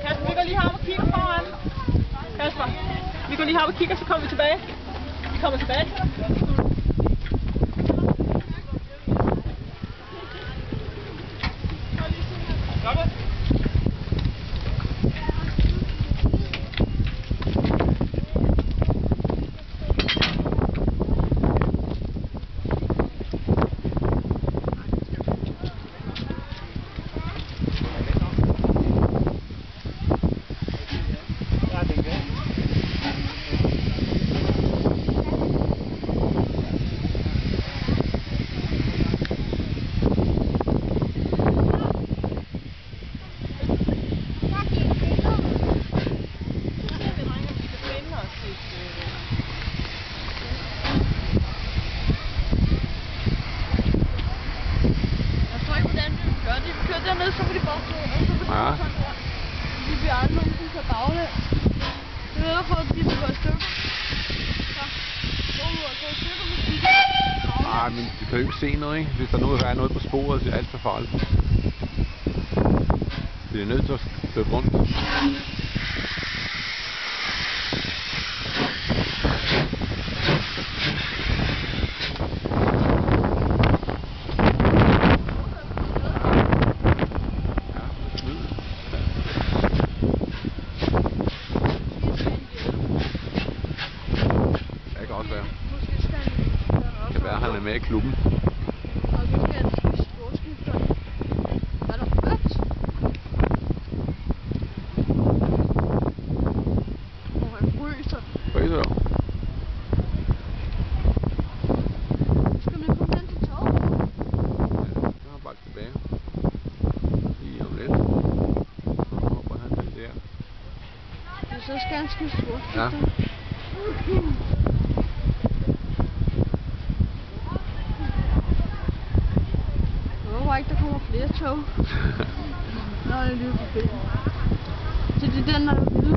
Kasper, vi går lige herop og kigger foran. Kasper, vi går lige herop og kigger, så kommer vi tilbage. Vi kommer tilbage. Dernede, så kan de bare gå, og så kan de sådan der. De bliver aldrig nogensinde så baglæns. Det er derfor, at de skal gå i stykker. Så gå ud og gå i stykker med stykker. Nej, men de kan jo ikke se noget, ikke? Hvis der nu er noget på sporet, så er det alt for farligt. Vi er nødt til at løbe rundt. Han er med i klubben. Og nu skal han skifte sporskifter. Er der fedt? Og han fryser. Fryser du? Skal vi komme hen til toget? Ja, så er han bare tilbage. Lige om lidt. Så hopper han den der. Ja, så skal han skifte sporskifter. Ja. Ikke, der kommer flere tog. Nå, det er lige forbi. Så det er den, der er ude.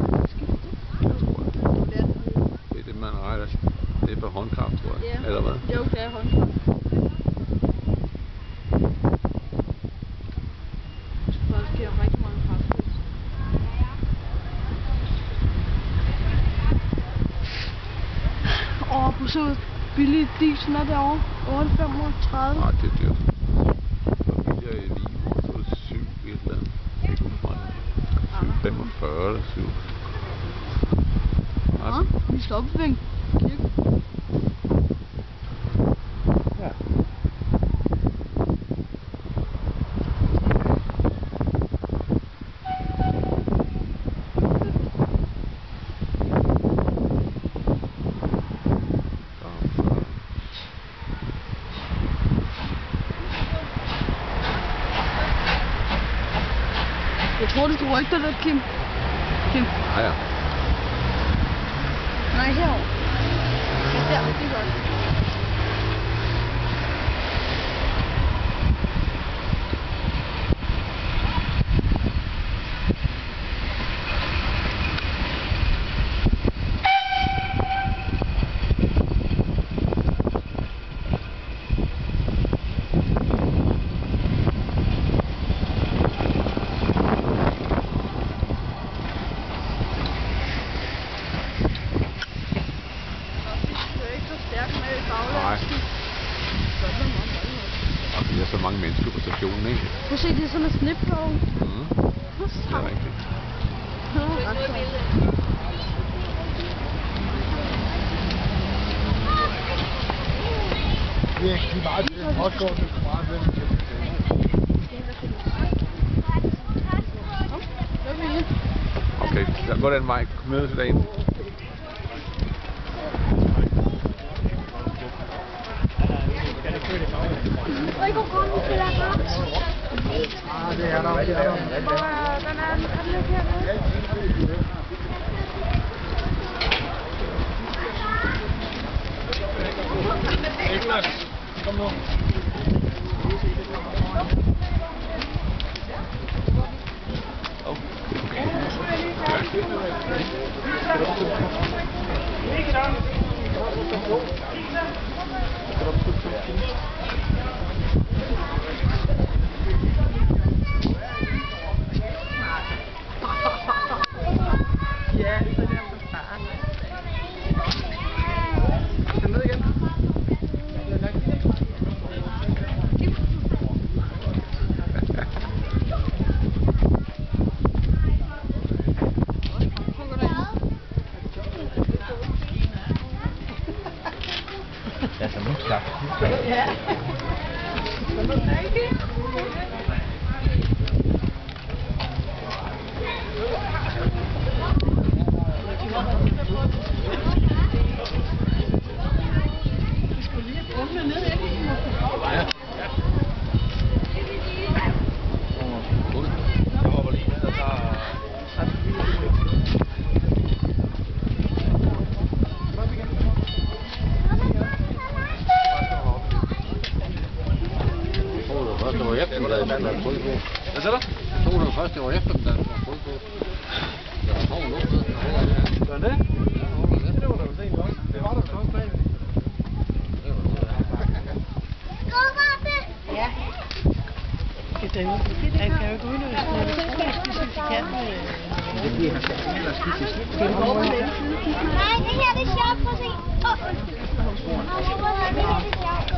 Det er det, man regner. Det er for håndkraft, tror jeg. Ja. Eller hvad? Jo, det er håndkraft. Det skal faktisk give rigtig mange kraft. På så billig diesel er derovre. 8,35. Nej, det er dyrt. I Vivo, så er det 7 et eller andet. Det er ikke fra 7,45 eller 7. Ja, vi står op ved en kirke. Ja. Jeg tror, du skal rykke dig lidt, Kim. Kim. Ja. Nej, herovre. Der, det er godt. Nej. Og vi er så mange mennesker på stationen, ikke? Prøv at se, det er sådan en snipplov. Det er rigtigt. Det er meget det. Også går det meget vel. Okay, så går den vej. Kom med til dagen. Oi, det er der. Det er der. Den er lidt hernede. Niklas, kom nu. Ja, som nu skal. Ja. Jeg hopper lige ned og tager... Først det var eftermiddag, der var fod på. Hvad siger du? Jeg tror det var først, det var eftermiddag, der var fod på. Der var havn noget sted. Gør det? Det var da jo sent også. Det var der først bag. Ja. Han kan jo ikke udløse den, når det er specifikat. Det bliver han skal ellers skifte sit. Det er over på den side. Nej, det her det er sjovt. Prøv at se. Det her det er sjovt.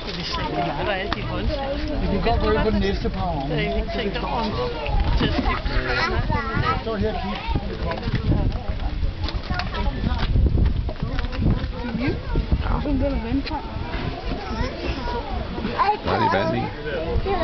Det er slet ikke der er alle de håndskrifter. Vi kan godt gå ind på den næste par år. Der er ikke tænkt over til at skifte. Stå her og kigge. Den der vandfald. Var det vand i? Det er